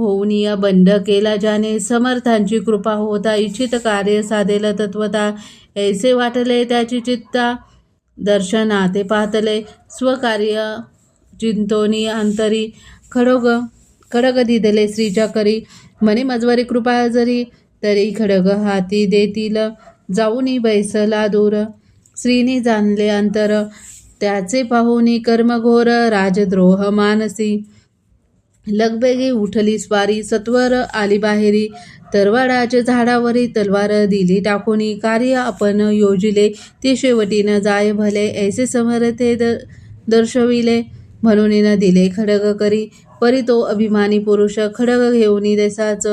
होऊन या बंड केला ज्याने समर्थांची कृपा होता इच्छित कार्य साधेल तत्वता ऐसे वाटले त्याची चित्ता दर्शना ते पाहतले स्वकार्य चिंतोनी अंतरी खडग दिदले श्रीच्या करी म्हणे मजवरी कृपा जरी तरी खडग हाती देतील जाऊनी बैसला दूर श्रीनी जाणले अंतर त्याचे पाहुनी कर्मघोर राजद्रोह मानसी लगबेगी उठली स्वारी सत्वर आली बाहेरी तरवाडाच्या झाडावरी तलवार दिली टाकूनी कार्य आपण योजिले ते शेवटीनं जाय भले ऐसे समर्थे दर्शविले म्हणून न दिले खडग करी परी तो अभिमानी पुरुष खडग घेऊन देसाच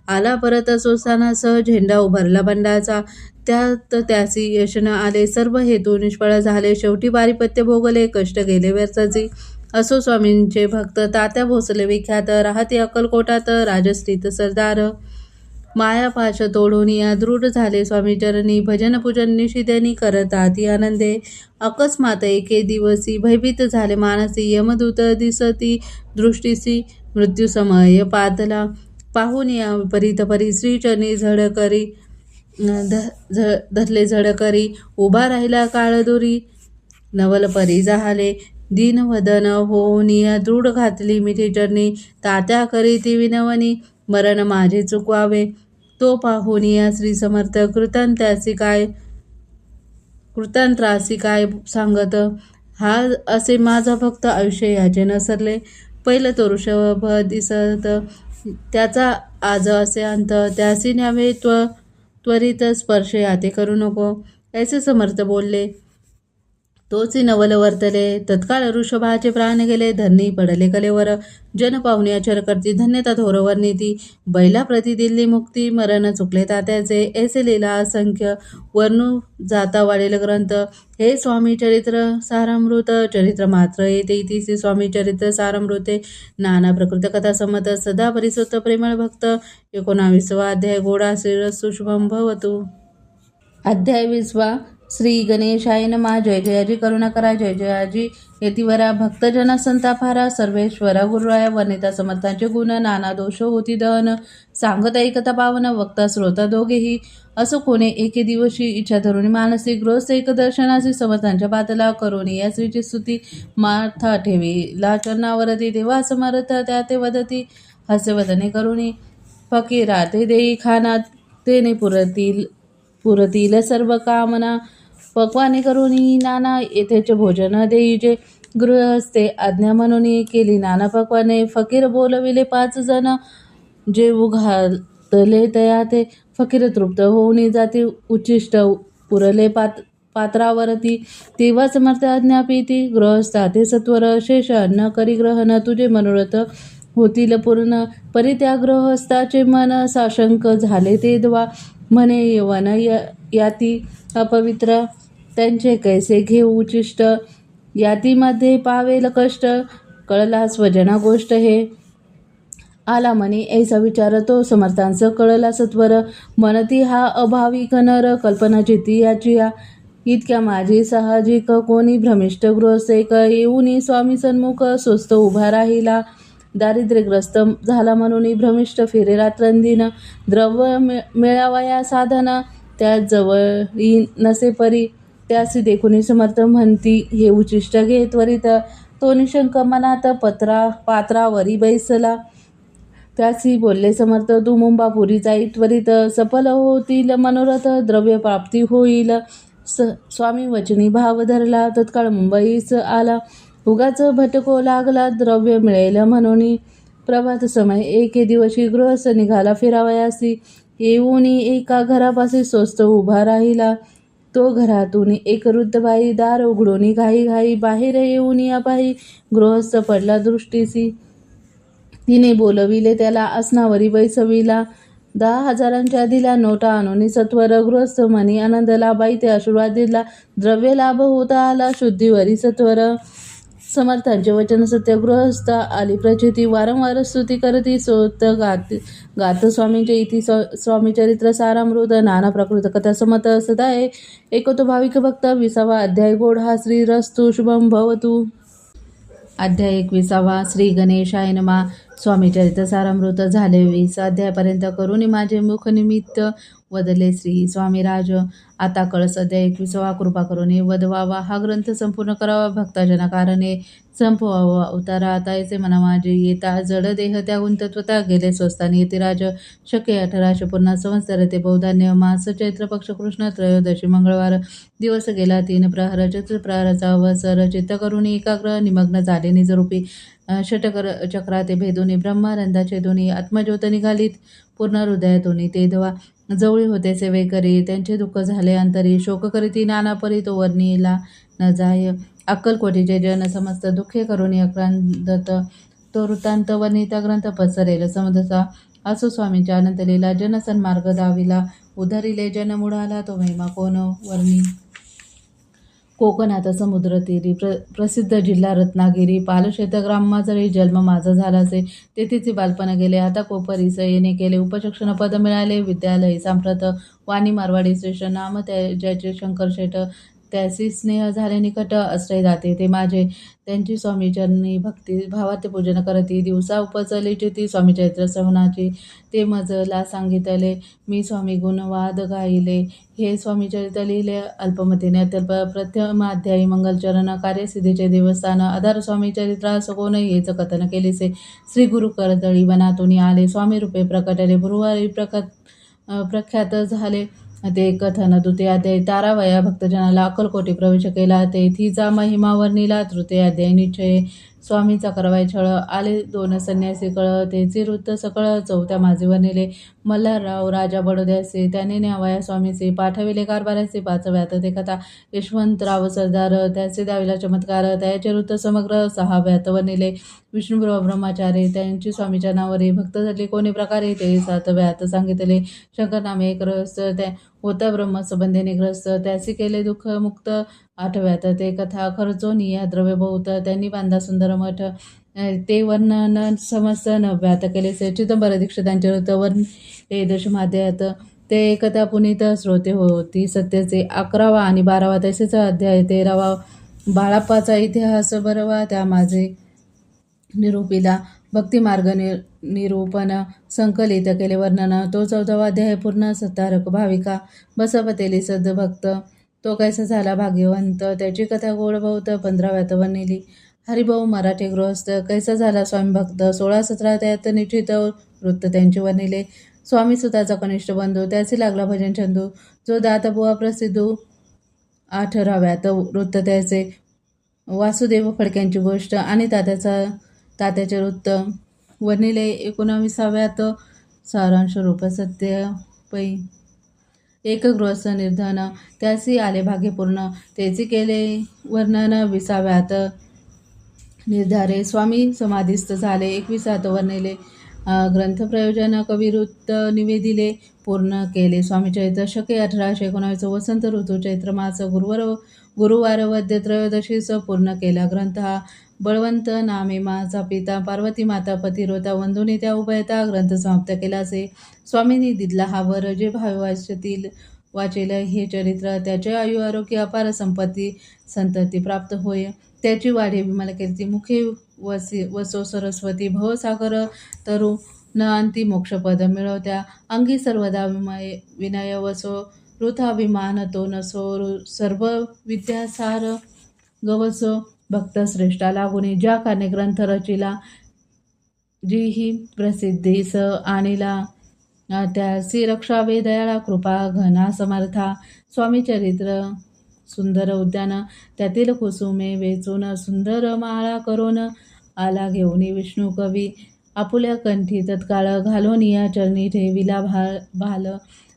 आला परत सोसाना सह झेंडा उभारला बंडाचा त्यात त्यासी यश न आले सर्व हेतू निष्फळ झाले शेवटी पारिपत्य भोगले कष्ट गेले व्यर्थाचे असो स्वामींचे भक्त तात्या भोसले विख्यात राहते अक्कलकोटात राजस्थित सरदार मायापाश तोडून या दृढ झाले स्वामी चरणी भजन पूजन निशिदेनी करताती आनंदे अकस्मात एके दिवसी भयभीत झाले मानसी यमदूत दिसती दृष्टीसी मृत्यू समय पातला पाहून या विपरीत परी श्रीचरणी झडकरी धरले झडकरी उभा राहिला काळदुरी नवल परी झाले दीनवदन होनिया दृढ घातली मिठी चरणी तात्या करी ती विनवणी मरण माझे चुकवावे तो पाहुनिया श्री समर्थ कृतांत्रासी काय सांगत हा असे माझा भक्त आयुष्य याचे नसरले पहिलं तो ऋषभ दिसत त्याचा आज असे अंत त्यासी न्यावे त्वरित स्पर्श याते करू नको ऐसे समर्थ बोलले तोची नवल वर्तले तत्काळ ऋषभाचे प्राण गेले धरणी पडले कलेवर जन पाहुण्या चरकर्ती धन्यता थोरवर नीती बैला प्रति दिल्ली मुक्ती मरण चुकले तात्याचे ऐसे लीला असंख्य वर्णू जाता वाढेल ग्रंथ हे स्वामी चरित्र सारामृत चरित्र मात्र येते इतिसी स्वामी चरित्र सारामृते नाना प्रकृत कथा संमत सदा परिसुत प्रेमळ भक्त 19वा अध्याय गोडा श्रीरस शुभम भवतु अध्याय 20 श्री गणेशाय नमः जय जयाजी करुणा करा जय जयाजी यतिवरा भक्तजन संतापारा सर्वेश्वरा गुरुराया वर्णिता समर्थांचे गुण नाना दोष होती दहन सांगत ऐकता पावन वक्ता श्रोता दोघेही असो कोणे एके दिवशी इच्छा धरून मानसी गृहस्थ एक दर्शनासी समर्थांच्या बातला करोनी या श्रीची स्तुती माथा ठेवीला चरणावरती देवा समर्थ त्या ते वदती हास्यवदने करुणी फकीरा ते देई खाना तेने पुरतील सर्व कामना पक्वाने करुनी नाना येथेच भोजन देईजे गृहस्थे आज्ञा म्हणून केली नाना पक्वाने फकीर बोलविले 5 जण जेवू घातले तया ते फकीर तृप्त होऊन जाती उच्चिष्ट पुरले पात्रावरती तेव्हा समर्थ आज्ञा पीती गृहस्था ते सत्वर शेष अन्न करी ग्रहण तुझे मनोरथ होतील पूर्ण परी त्या गृहस्थाचे मन साशंक झाले ते द्वा म्हणे यवन याती अपवित्र त्यांचे कैसे घेऊ उचिष्ट यातीमध्ये पावेल कष्ट कळला स्वजना गोष्ट हे आला म्हणे ऐसा विचार तो समर्थांचं कळला सत्वर मनती हा अभाविक नर कल्पना चिती याची इतक्या माझी साहजिक कोणी भ्रमिष्ट गृहस्थ एक येऊनी स्वामी सन्मुख स्वस्त उभा राहिला दारिद्र्यग्रस्त झाला म्हणून भ्रमिष्ट फिरे रात्रंदिन द्रव्य मिळावया साधन त्या जवळ नसे परी त्यासी देखुनी समर्थ म्हणती हे उचिष्ट घे त्वरित तो निशंक मनात पात्रावरी बैसला त्यासी बोलले समर्थ तू मुंबापुरी जाई त्वरित सफल होतील मनोरथ द्रव्य प्राप्ती होईल स्वामी वचनी भाव धरला तत्काळ मुंबईस आला उगाच भटको लागला द्रव्य मिळेल म्हणून प्रभात समय एके दिवशी गृहस्थ निघाला फिरावयासी येऊन एका घरापाशी स्वस्त उभा राहिला तो घरातून एक वृद्धबाई दार उघडून घाई बाहेर येऊन या पायी गृहस्थ पडला दृष्टीसी तिने बोलविले त्याला आसनावरी बैसविला 10,000 दिल्या नोटा आणून सत्वर गृहस्थ मनी आनंदला बाई ते आशीर्वाद दिला द्रव्य लाभ होता आला शुद्धीवरी सत्वर समर्थांचे वचन सत्य गृहस्थ आली प्रचिती वारंवार स्तुती करती सोत गात स्वामींचे इति स्वामी चरित्र सारामृत नाना प्रकृत कथा समत सदा एकोतो भाविक भक्त 20वा अध्याय गोड हा श्री रस्तु शुभम भवतु अध्याय 21 श्री गणेशाय नमः स्वामी चरित्रसारामृत झाले 20 अध्यायापर्यंत करून माझे मुख निमित्त वदले श्री स्वामीराज. आता कळस अध्याय 21 कृपा करून वदवावा. हा ग्रंथ संपूर्ण करावा, भक्तजना कारणे संपवावा. उतारा आता येथे म्हणा माझे. येता जड देह त्याहून तत्वता गेले स्वस्थानी. येते राज शक्य 1800 पूर्ण संवत्सर ते बौधान्य मास चैत्र पक्ष कृष्ण त्रयोदशी मंगळवार. दिवस गेला 3 प्रहर. चतुर्प्रहराचा अवसर. चित्त करून एकाग्र निमग्न झाले निजरूपी चक्राते भेदुनी ब्रह्मानंदा छेदुनी आत्मज्योत निघालीत पूर्ण हृदयातून. ते धवा जवळी होते सेवे करी. त्यांचे दुःख झाले अंतरी. शोक करीती नाना परी तो वर्णीला न जाय. अक्कलकोटीचे जन समस्त दुःखे करून अक्रांत तो वृत्तांत वर्णिता ग्रंथ पसरेल समदसा. असो स्वामींच्या अनंत लीला. जन सन्मार्ग दाविला उधरिले जन मुळाला. तो महिमा कोण वर्णी. कोकणात समुद्र तीरी प्रसिद्ध जिल्हा रत्नागिरी. पालशेत ग्राम माझरी. जन्म माझा झालासे तेथीचे बालपण गेले. आता कोपरीस येणे केले. उपशिक्षण पद मिळाले विद्यालय सांप्रत. वाणी मारवाडी श्रेष्ठ नाम ज्याचे शंकर शेठ. त्यासी स्नेह झाले निकट. आश्रय दाते ते माझे. त्यांची स्वामीचरणी भक्ती भावात पूजन करती. दिवसा उपचली चिती स्वामीचरित्र श्रवणाची. ते मजला सांगितले मी स्वामी गुणवाद गायले. हे स्वामीचरित्र लिहिले अल्पमतीने अत्यल्प. प्रथमाध्यायी मंगलचरण. कार्यसिद्धीचे देवस्थान. आधार स्वामीचरित्रा सगोन हेच कथन केलेसे. श्री गुरु कर्दळी वनातून आले. स्वामी रूपे प्रकटले. गुरुवारी प्रख्यात झाले ते कथन. द्वितीय अध्याय. तारावया भक्तजनाला अक्कलकोटी प्रवेश केला. तेथीचा महिमा वर्णिला. तृतीय अध्याय. निश्चय स्वामीचा करवाय छळ. आले 2 संन्यासी कळ. तेचे वृत्त सकळ. चौथ्या माझे वर्णिले. मल्हारराव राजा बडोद्याचे. त्याने न्यावया स्वामीचे. पाठविले कारभाराचे. 5व्यात ते कथा. यशवंतराव सरदार. त्याचे दाविला चमत्कार. त्याचे वृत्त समग्र. 6व्यात वर्णिले. विष्णुराव ब्रह्मचारी. त्यांची स्वामीच्या नावावरी भक्त झाली कोणी प्रकारे. ते 7व्यात सांगितले. शंकर नामे एक रहस्य. त्या होता ब्रह्मसंबंधीने ग्रस्त. त्यासी केले दुःख मुक्त. 8व्यात ते कथा. खर्चोनिया द्रव्य बहुत. त्यांनी बांधा सुंदर मठ. ते वर्णन समस्त. 9व्यात केले चिदंबर दीक्षितांचे वृत्त वर्णिले. 10व्यात ते कथा पुनीत श्रोते होती सत्याचे. 11वा आणि 12वा तसेच अध्याय. 13वा बाळाप्पाचा इतिहास. 12वा त्या माझे निरूपिला. भक्तिमार्ग निरूपण संकलित केले वर्णन. तो 14वा अध्याय. पूर्ण सत्तारक भाविका. बसवतेली सद्भक्त. तो कैसा झाला भाग्यवंत. त्याची कथा गोड बहुत. 15व्यात वर्णिली. हरिभाऊ मराठे गृहस्थ. कैसा झाला स्वामी भक्त. 16-17 त्यात निश्चित वृत्त त्यांचे वर्णिले. स्वामी सुताचा कनिष्ठ बंधू. त्याचे लागला भजन चंदू. जो दातबुवा प्रसिद्धू. 18व्यात वृत्त त्याचे. वासुदेव फडक्यांची गोष्ट आणि तात्याचे वृत्त वर्णिले. 19व्यात सारांश रूप सत्य पै. एक गृहस्थ निर्धन. त्यासी आले भाग्यपूर्ण. त्याची केले वर्णन. 20व्यात निर्धारे. स्वामी समाधीस्थ झाले. 21व्यात वर्णिले. ग्रंथ प्रयोजन कविवृत्त निवेदिले. पूर्ण केले स्वामीचरित्र शके. 1819 वसंत ऋतू चैत्र मास. गुरुवार वद्य त्रयोदशीस पूर्ण केला ग्रंथ हा. बळवंत नामे माझा पिता. पार्वती माता पतिरोता. वंदुनी त्या उभयता. ग्रंथ समाप्त केलासे. स्वामींनी दिला हा वर. जे भावी वाचेल हे चरित्र. त्याचे आयु आरोग्य अपार संपत्ती संतती प्राप्त होय. त्याची वाढी विमल कीर्ती. मुखे वसो सरस्वती. भवसागर तरु न अंती मोक्षपद मिळवत्या. अंगी सर्वदा विनय वसो. वृथाभिमान तो नसो. सर्व विद्यासार गवसो. भक्त श्रेष्ठा लागुनी. ज्या कारणे ग्रंथ रचिला. जी ही प्रसिद्धीस आणिला. त्यासी रक्षावे दयाळा कृपा घना समर्था. स्वामी चरित्र सुंदर उद्यान. त्यातील कुसुमे वेचून सुंदर माळा करून आला घेऊन विष्णू कवी. आपुल्या कंठी तत्काळ घालून या चरणी ठेविला भाल.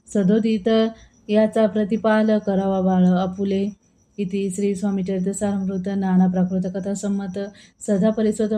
सदोदित याचा प्रतिपाल करावा बाळ आपुले. इति श्री स्वामीचरित्र सारामृत नाना प्राकृत कथा संमत. सदा परिस्वत